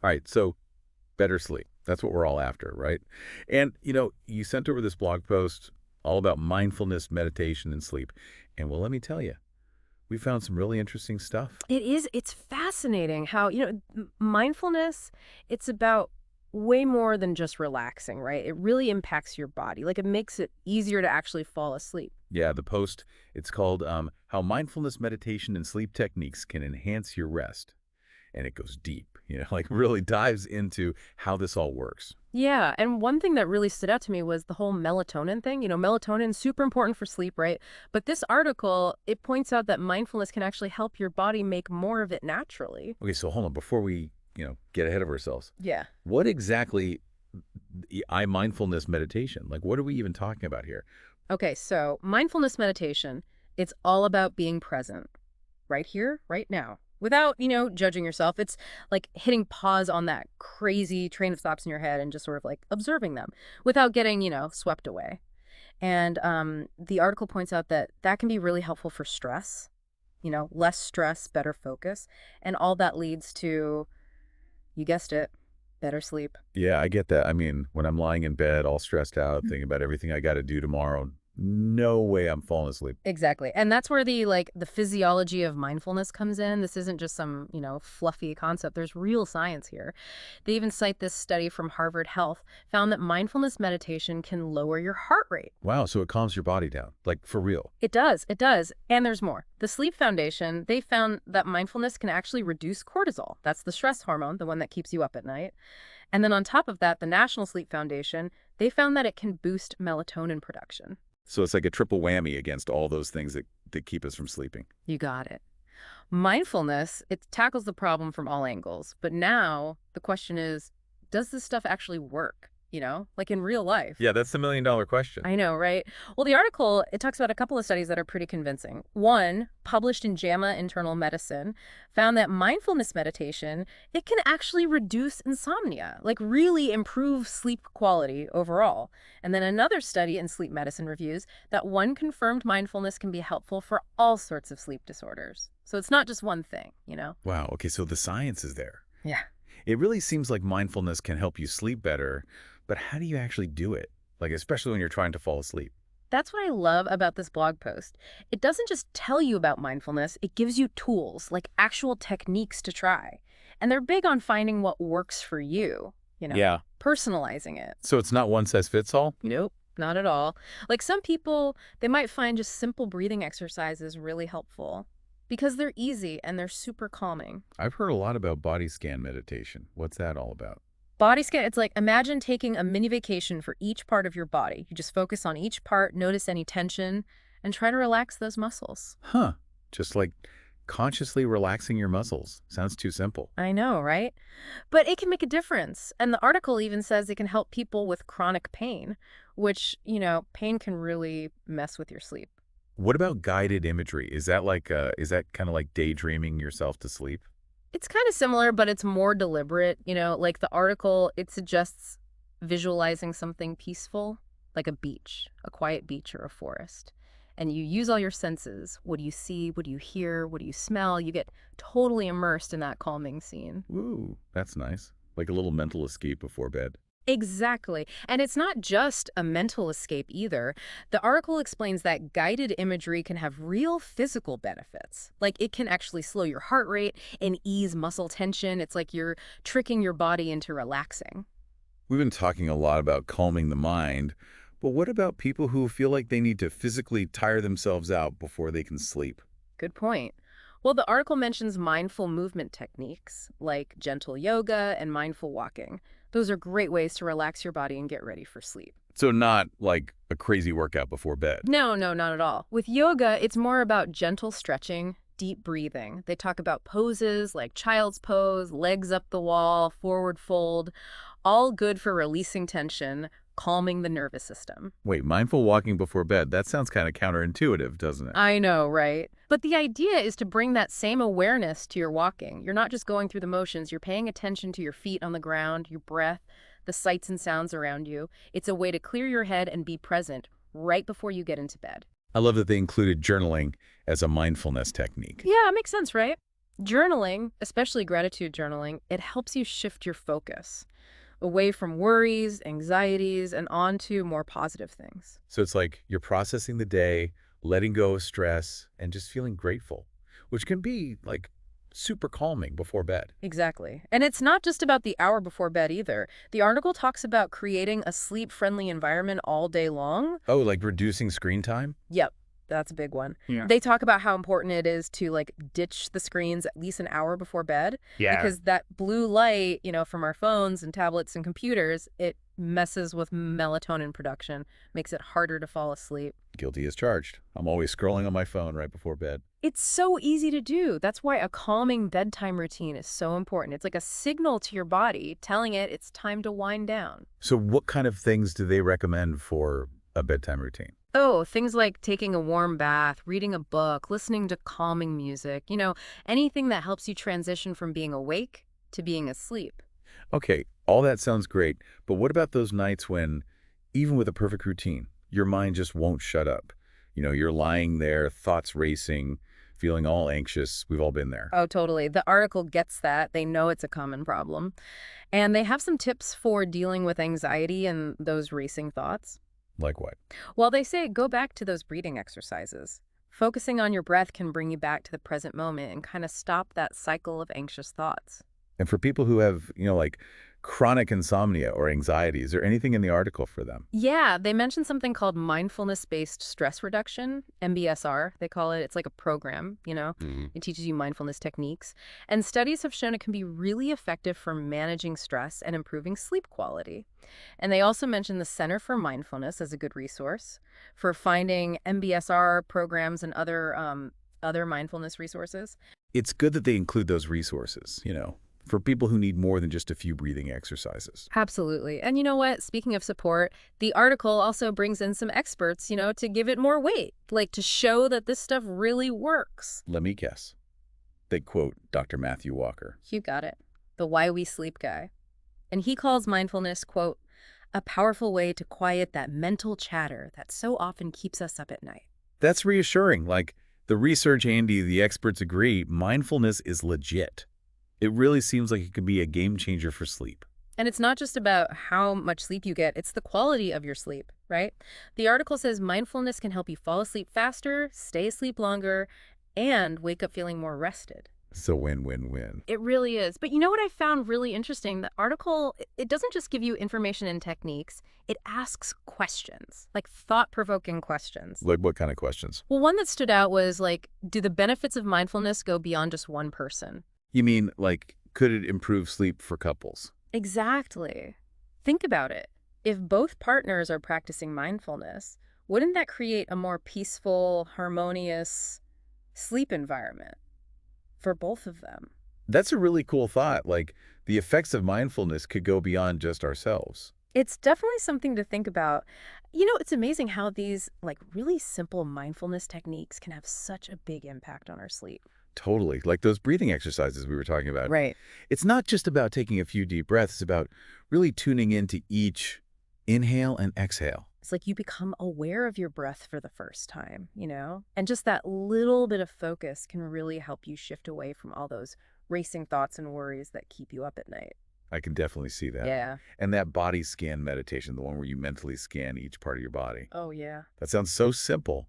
All right, so better sleep. That's what we're all after, right? And, you sent over this blog post all about mindfulness, meditation, and sleep. And well, let me tell you, we found some really interesting stuff. It's fascinating how, mindfulness, it's about way more than just relaxing, right? It really impacts your body. Like it makes it easier to actually fall asleep. Yeah, the post, it's called How Mindfulness Meditation and Sleep Techniques Can Enhance Your Rest. And it goes deep, like really dives into how this all works. Yeah, and one thing that really stood out to me was the whole melatonin thing. Melatonin's super important for sleep, right? But this article, it points out that mindfulness can actually help your body make more of it naturally. Okay, so hold on, before we, get ahead of ourselves, Yeah. what exactly I mindfulness meditation? Like, what are we even talking about here? Okay, so mindfulness meditation, it's all about being present right here, right now. Without, judging yourself. It's like hitting pause on that crazy train of thoughts in your head and just sort of like observing them without getting, swept away. And the article points out that that can be really helpful for stress, less stress, better focus. And all that leads to, you guessed it, better sleep. Yeah, I get that. I mean, when I'm lying in bed all stressed out, thinking about everything I got to do tomorrow, no way I'm falling asleep. Exactly. And that's where the physiology of mindfulness comes in. This isn't just some, fluffy concept. There's real science here. They even cite this study from Harvard Health found that mindfulness meditation can lower your heart rate. Wow, so it calms your body down, like for real. It does. It does. And there's more. The Sleep Foundation, they found that mindfulness can actually reduce cortisol. That's the stress hormone, the one that keeps you up at night. And then on top of that, the National Sleep Foundation, they found that it can boost melatonin production. So it's like a triple whammy against all those things that keep us from sleeping. You got it. Mindfulness, it tackles the problem from all angles. But now the question is, does this stuff actually work? Like in real life? Yeah, that's the million-dollar question. I know, right? Well, the article, it talks about a couple of studies that are pretty convincing. One, published in JAMA Internal Medicine, found that mindfulness meditation, it can actually reduce insomnia, like really improve sleep quality overall. And then another study in Sleep Medicine reviews that one confirmed mindfulness can be helpful for all sorts of sleep disorders. So it's not just one thing. Wow, okay, so the science is there. Yeah. It really seems like mindfulness can help you sleep better, but how do you actually do it? Like, especially when you're trying to fall asleep. That's what I love about this blog post. It doesn't just tell you about mindfulness, it gives you tools, like actual techniques to try. And they're big on finding what works for you, Yeah. personalizing it. So it's not one size fits all? Nope, not at all. Like some people, they might find just simple breathing exercises really helpful because they're easy and they're super calming. I've heard a lot about body scan meditation. What's that all about? Body scan, it's like imagine taking a mini vacation for each part of your body. You just focus on each part, notice any tension, and try to relax those muscles. Huh. Just like consciously relaxing your muscles. Sounds too simple. I know, right? But it can make a difference. And the article even says it can help people with chronic pain, which, pain can really mess with your sleep. What about guided imagery? Is that kind of like daydreaming yourself to sleep? It's kind of similar, but it's more deliberate. Like the article, it suggests visualizing something peaceful, like a beach, a quiet beach or a forest. And you use all your senses. What do you see? What do you hear? What do you smell? You get totally immersed in that calming scene. Ooh, that's nice. Like a little mental escape before bed. Exactly. And it's not just a mental escape either. The article explains that guided imagery can have real physical benefits. Like it can actually slow your heart rate and ease muscle tension. It's like you're tricking your body into relaxing. We've been talking a lot about calming the mind, but what about people who feel like they need to physically tire themselves out before they can sleep? Good point. Well, the article mentions mindful movement techniques like gentle yoga and mindful walking. Those are great ways to relax your body and get ready for sleep. So not like a crazy workout before bed. No, no, not at all. With yoga, it's more about gentle stretching, deep breathing. They talk about poses like child's pose, legs up the wall, forward fold, all good for releasing tension, calming the nervous system. Wait, mindful walking before bed, that sounds kind of counterintuitive, doesn't it? I know, right? But the idea is to bring that same awareness to your walking. You're not just going through the motions, you're paying attention to your feet on the ground, your breath, the sights and sounds around you. It's a way to clear your head and be present right before you get into bed. I love that they included journaling as a mindfulness technique. Yeah, it makes sense, right? Journaling, especially gratitude journaling, it helps you shift your focus away from worries, anxieties, and onto more positive things. So it's like you're processing the day, letting go of stress, and just feeling grateful, which can be like super calming before bed. Exactly. And it's not just about the hour before bed either. The article talks about creating a sleep-friendly environment all day long. Oh, like reducing screen time? Yep, that's a big one. Yeah. They talk about how important it is to like ditch the screens at least an hour before bed Yeah. because that blue light, from our phones and tablets and computers, it messes with melatonin production, makes it harder to fall asleep. Guilty as charged. I'm always scrolling on my phone right before bed. It's so easy to do. That's why a calming bedtime routine is so important. It's like a signal to your body telling it it's time to wind down. So what kind of things do they recommend for a bedtime routine? Oh, things like taking a warm bath, reading a book, listening to calming music, anything that helps you transition from being awake to being asleep. Okay, all that sounds great, but what about those nights when, even with a perfect routine, your mind just won't shut up? You're lying there, thoughts racing, feeling all anxious. We've all been there. Oh, totally. The article gets that. They know it's a common problem. And they have some tips for dealing with anxiety and those racing thoughts. Like what? Well, they say go back to those breathing exercises. Focusing on your breath can bring you back to the present moment and kind of stop that cycle of anxious thoughts. And for people who have, like chronic insomnia or anxiety, is there anything in the article for them? Yeah, they mentioned something called mindfulness-based stress reduction, MBSR, they call it. It's like a program, It teaches you mindfulness techniques. And studies have shown it can be really effective for managing stress and improving sleep quality. And they also mentioned the Center for Mindfulness as a good resource for finding MBSR programs and other mindfulness resources. It's good that they include those resources, for people who need more than just a few breathing exercises. Absolutely. And you know what? Speaking of support, the article also brings in some experts, to give it more weight, like to show that this stuff really works. Let me guess. They quote Dr. Matthew Walker. You got it. The Why We Sleep guy. And he calls mindfulness, quote, a powerful way to quiet that mental chatter that so often keeps us up at night. That's reassuring. Like the research, Andy, the experts agree, mindfulness is legit. It really seems like it could be a game changer for sleep. And it's not just about how much sleep you get, it's the quality of your sleep, right? The article says mindfulness can help you fall asleep faster, stay asleep longer, and wake up feeling more rested. So win-win-win. It really is. But you know what I found really interesting? The article, it doesn't just give you information and techniques. It asks questions, like thought-provoking questions. Like what kind of questions? Well, one that stood out was like, do the benefits of mindfulness go beyond just one person? You mean, like, could it improve sleep for couples? Exactly. Think about it. If both partners are practicing mindfulness, wouldn't that create a more peaceful, harmonious sleep environment for both of them? That's a really cool thought. Like, the effects of mindfulness could go beyond just ourselves. It's definitely something to think about. It's amazing how these like really simple mindfulness techniques can have such a big impact on our sleep. Totally. Like those breathing exercises we were talking about. Right. It's not just about taking a few deep breaths. It's about really tuning into each inhale and exhale. It's like you become aware of your breath for the first time, And just that little bit of focus can really help you shift away from all those racing thoughts and worries that keep you up at night. I can definitely see that. Yeah. And that body scan meditation, the one where you mentally scan each part of your body. Oh, yeah. That sounds so simple,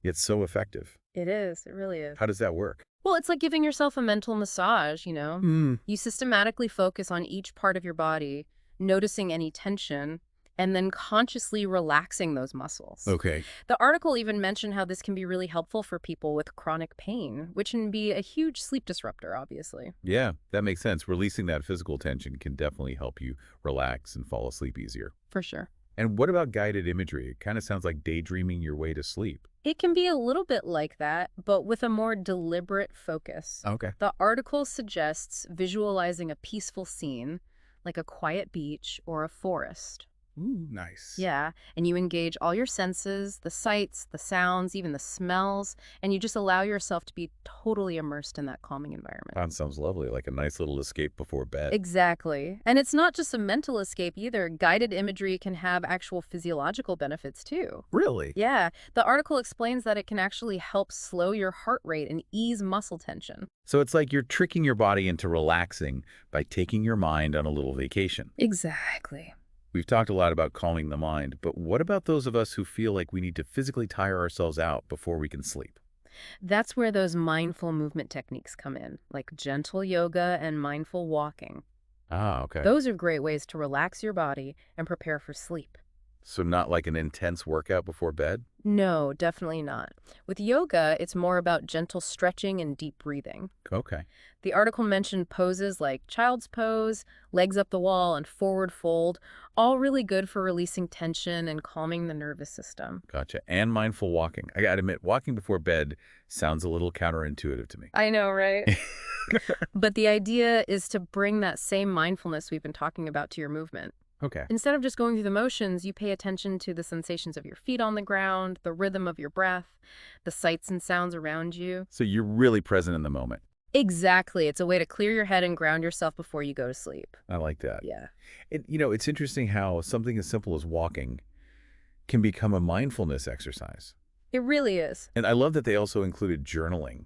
yet so effective. It is. It really is. How does that work? Well, it's like giving yourself a mental massage, Mm. You systematically focus on each part of your body, noticing any tension, and then consciously relaxing those muscles. Okay. The article even mentioned how this can be really helpful for people with chronic pain, which can be a huge sleep disruptor, obviously. Yeah, that makes sense. Releasing that physical tension can definitely help you relax and fall asleep easier. For sure. And what about guided imagery? It kind of sounds like daydreaming your way to sleep. It can be a little bit like that, but with a more deliberate focus. Okay. The article suggests visualizing a peaceful scene, like a quiet beach or a forest. Ooh, nice. Yeah, and you engage all your senses, the sights, the sounds, even the smells, and you just allow yourself to be totally immersed in that calming environment. That sounds lovely, like a nice little escape before bed. Exactly. And it's not just a mental escape either. Guided imagery can have actual physiological benefits too. Really? Yeah, the article explains that it can actually help slow your heart rate and ease muscle tension. So it's like you're tricking your body into relaxing by taking your mind on a little vacation. Exactly. We've talked a lot about calming the mind, but what about those of us who feel like we need to physically tire ourselves out before we can sleep? That's where those mindful movement techniques come in, like gentle yoga and mindful walking. Ah, okay. Those are great ways to relax your body and prepare for sleep. So not like an intense workout before bed? No, definitely not. With yoga, it's more about gentle stretching and deep breathing. Okay. The article mentioned poses like child's pose, legs up the wall, and forward fold, all really good for releasing tension and calming the nervous system. Gotcha. And mindful walking. I gotta admit, walking before bed sounds a little counterintuitive to me. I know, right? But the idea is to bring that same mindfulness we've been talking about to your movement. Okay. Instead of just going through the motions, you pay attention to the sensations of your feet on the ground, the rhythm of your breath, the sights and sounds around you. So you're really present in the moment. Exactly. It's a way to clear your head and ground yourself before you go to sleep. I like that. Yeah. It's interesting how something as simple as walking can become a mindfulness exercise. It really is. And I love that they also included journaling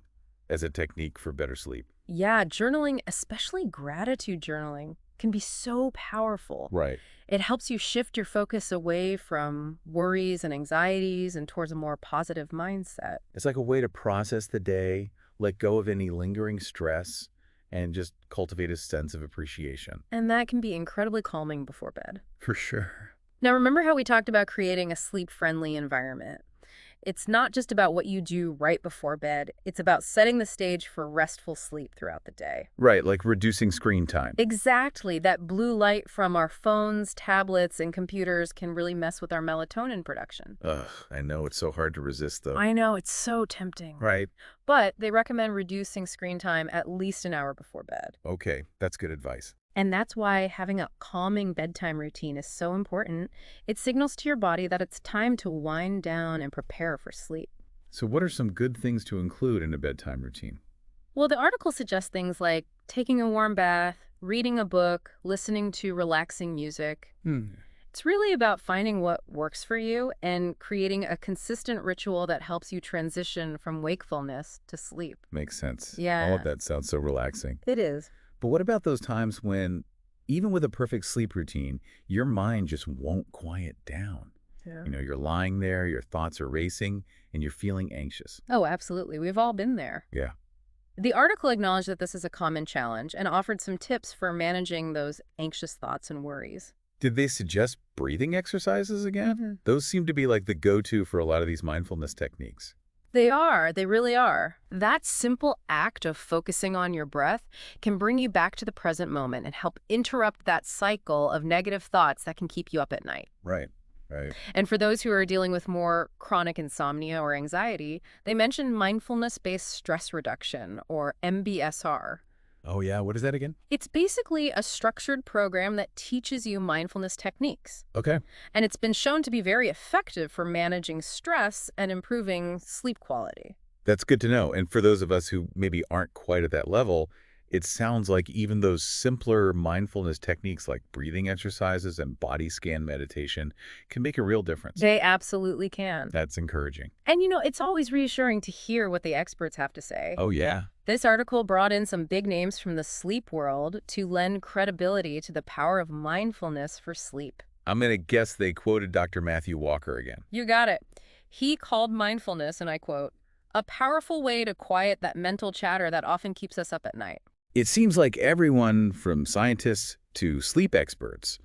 as a technique for better sleep. Yeah, journaling, especially gratitude journaling, can be so powerful. Right. It helps you shift your focus away from worries and anxieties and towards a more positive mindset. It's like a way to process the day, let go of any lingering stress, and just cultivate a sense of appreciation. And that can be incredibly calming before bed. For sure. Now, remember how we talked about creating a sleep-friendly environment? It's not just about what you do right before bed. It's about setting the stage for restful sleep throughout the day. Right, like reducing screen time. Exactly. That blue light from our phones, tablets, and computers can really mess with our melatonin production. Ugh, I know it's so hard to resist, though. I know, it's so tempting. Right. But they recommend reducing screen time at least an hour before bed. Okay, that's good advice. And that's why having a calming bedtime routine is so important. It signals to your body that it's time to wind down and prepare for sleep. So what are some good things to include in a bedtime routine? Well, the article suggests things like taking a warm bath, reading a book, listening to relaxing music. It's really about finding what works for you and creating a consistent ritual that helps you transition from wakefulness to sleep. Makes sense. Yeah. All of that sounds so relaxing. It is. But what about those times when, even with a perfect sleep routine, your mind just won't quiet down? Yeah. You're lying there, your thoughts are racing, and you're feeling anxious. Oh, absolutely. We've all been there. Yeah. The article acknowledged that this is a common challenge and offered some tips for managing those anxious thoughts and worries. Did they suggest breathing exercises again? Mhm. Those seem to be like the go-to for a lot of these mindfulness techniques. They are. They really are. That simple act of focusing on your breath can bring you back to the present moment and help interrupt that cycle of negative thoughts that can keep you up at night. Right. Right. And for those who are dealing with more chronic insomnia or anxiety, they mentioned mindfulness-based stress reduction, or MBSR. Oh, yeah. What is that again? It's basically a structured program that teaches you mindfulness techniques. Okay. And it's been shown to be very effective for managing stress and improving sleep quality. That's good to know. And for those of us who maybe aren't quite at that level, it sounds like even those simpler mindfulness techniques like breathing exercises and body scan meditation can make a real difference. They absolutely can. That's encouraging. And it's always reassuring to hear what the experts have to say. Oh, yeah. This article brought in some big names from the sleep world to lend credibility to the power of mindfulness for sleep. I'm going to guess they quoted Dr. Matthew Walker again. You got it. He called mindfulness, and I quote, "a powerful way to quiet that mental chatter that often keeps us up at night." It seems like everyone from scientists to sleep experts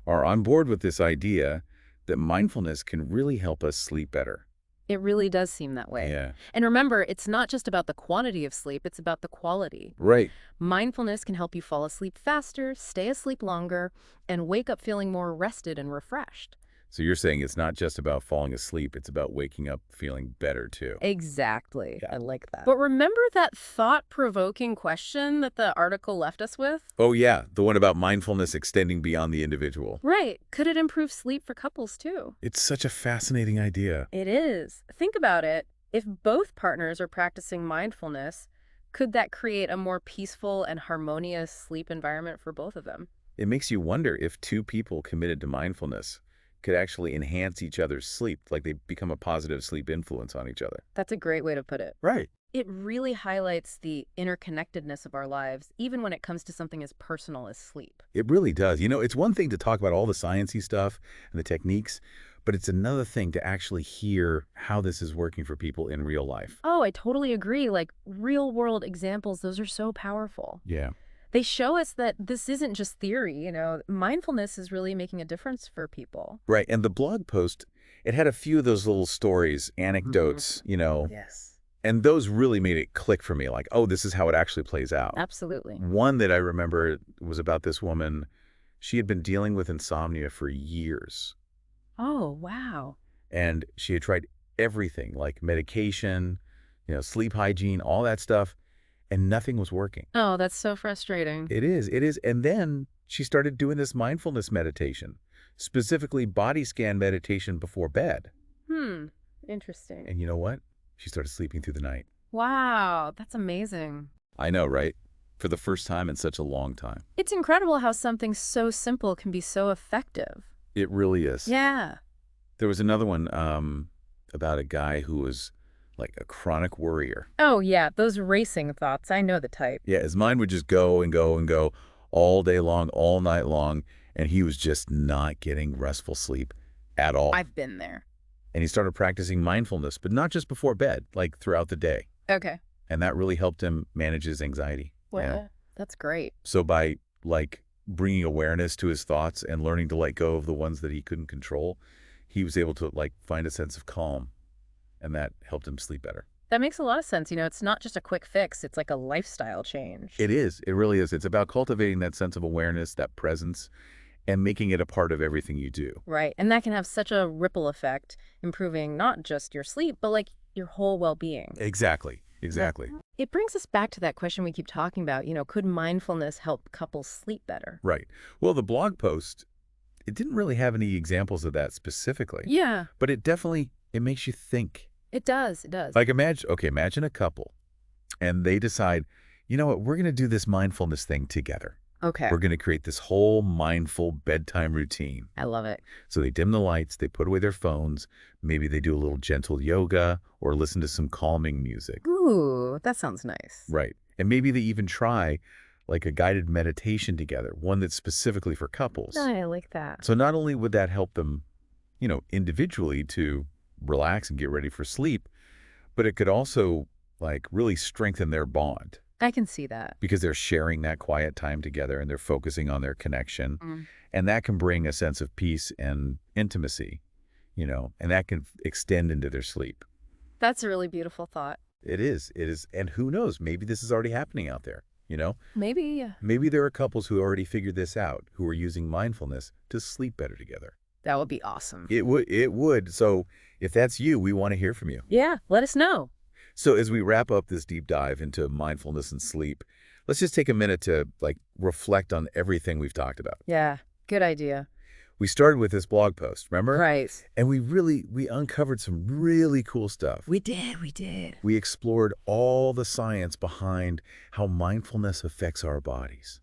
are on board with this idea that mindfulness can really help us sleep better. It really does seem that way. Yeah. And remember, it's not just about the quantity of sleep, it's about the quality. Right. Mindfulness can help you fall asleep faster, stay asleep longer, and wake up feeling more rested and refreshed. So you're saying it's not just about falling asleep, it's about waking up feeling better too. Exactly. Yeah. I like that. But remember that thought-provoking question that the article left us with? Oh yeah, the one about mindfulness extending beyond the individual. Right. Could it improve sleep for couples too? It's such a fascinating idea. It is. Think about it. If both partners are practicing mindfulness, could that create a more peaceful and harmonious sleep environment for both of them? It makes you wonder if two people committed to mindfulness could actually enhance each other's sleep, like they become a positive sleep influence on each other. That's a great way to put it. Right. It really highlights the interconnectedness of our lives, even when it comes to something as personal as sleep. It really does. You know, it's one thing to talk about all the sciencey stuff and the techniques, but it's another thing to actually hear how this is working for people in real life. Oh, I totally agree. Like real world examples, those are so powerful. Yeah. They show us that this isn't just theory, mindfulness is really making a difference for people. Right. And the blog post, it had a few of those little stories, anecdotes, Yes. and those really made it click for me, like, oh, this is how it actually plays out. Absolutely. One that I remember was about this woman. She had been dealing with insomnia for years, Oh, wow. and she had tried everything, like medication, sleep hygiene, all that stuff, and nothing was working. Oh, that's so frustrating. It is, it is. And then she started doing this mindfulness meditation, specifically body scan meditation before bed. Interesting. And you know what? She started sleeping through the night. Wow, that's amazing. I know, right? For the first time in such a long time. It's incredible how something so simple can be so effective. It really is. Yeah. There was another one about a guy who was like a chronic worrier. Oh, yeah, those racing thoughts. I know the type. Yeah, his mind would just go and go and go all day long, all night long, and he was just not getting restful sleep at all. I've been there. And he started practicing mindfulness, but not just before bed, like throughout the day. Okay. And that really helped him manage his anxiety. Well, that's great. So by like bringing awareness to his thoughts and learning to let go of the ones that he couldn't control, he was able to like find a sense of calm, and that helped him sleep better. That makes a lot of sense. It's not just a quick fix. It's like a lifestyle change. It is. It really is. It's about cultivating that sense of awareness, that presence, and making it a part of everything you do. Right. And that can have such a ripple effect, improving not just your sleep, but like your whole well-being. Exactly. Exactly. It brings us back to that question we keep talking about, could mindfulness help couples sleep better? Right. Well, the blog post, it didn't really have any examples of that specifically. Yeah, But it makes you think. it does. It does. Like imagine a couple and they decide, you know what, we're going to do this mindfulness thing together. Okay. We're going to create this whole mindful bedtime routine. I love it. So they dim the lights, they put away their phones, maybe they do a little gentle yoga or listen to some calming music. Ooh, that sounds nice. Right. And maybe they even try like a guided meditation together, one that's specifically for couples. I like that. So not only would that help them, individually to relax and get ready for sleep, but it could also like really strengthen their bond I can see that. because they're sharing that quiet time together and they're focusing on their connection. Mm. And that can bring a sense of peace and intimacy, and that can extend into their sleep. That's a really beautiful thought. It is. It is. And who knows, maybe this is already happening out there, Maybe, yeah. Maybe there are couples who already figured this out, who are using mindfulness to sleep better together. That would be awesome. It would. So if that's you, we want to hear from you. Yeah, let us know. So as we wrap up this deep dive into mindfulness and sleep, let's just take a minute to like reflect on everything we've talked about. Yeah, good idea. We started with this blog post, remember? Right. And we uncovered some really cool stuff. We did. We explored all the science behind how mindfulness affects our bodies,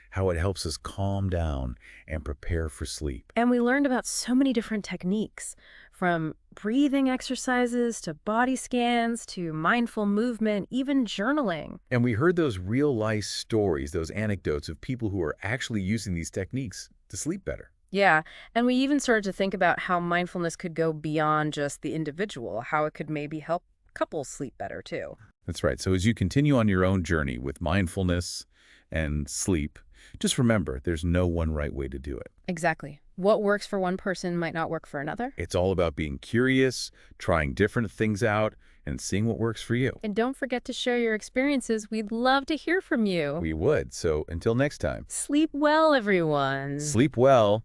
how it helps us calm down and prepare for sleep. And we learned about so many different techniques, from breathing exercises to body scans to mindful movement, even journaling. And we heard those real-life stories, those anecdotes of people who are actually using these techniques to sleep better. Yeah, and we even started to think about how mindfulness could go beyond just the individual, how it could maybe help couples sleep better too. That's right. So as you continue on your own journey with mindfulness and sleep, just remember there's no one right way to do it. Exactly. What works for one person might not work for another. It's all about being curious, trying different things out, and seeing what works for you. And don't forget to share your experiences. We'd love to hear from you. We would. So until next time, Sleep well, everyone. sleep well.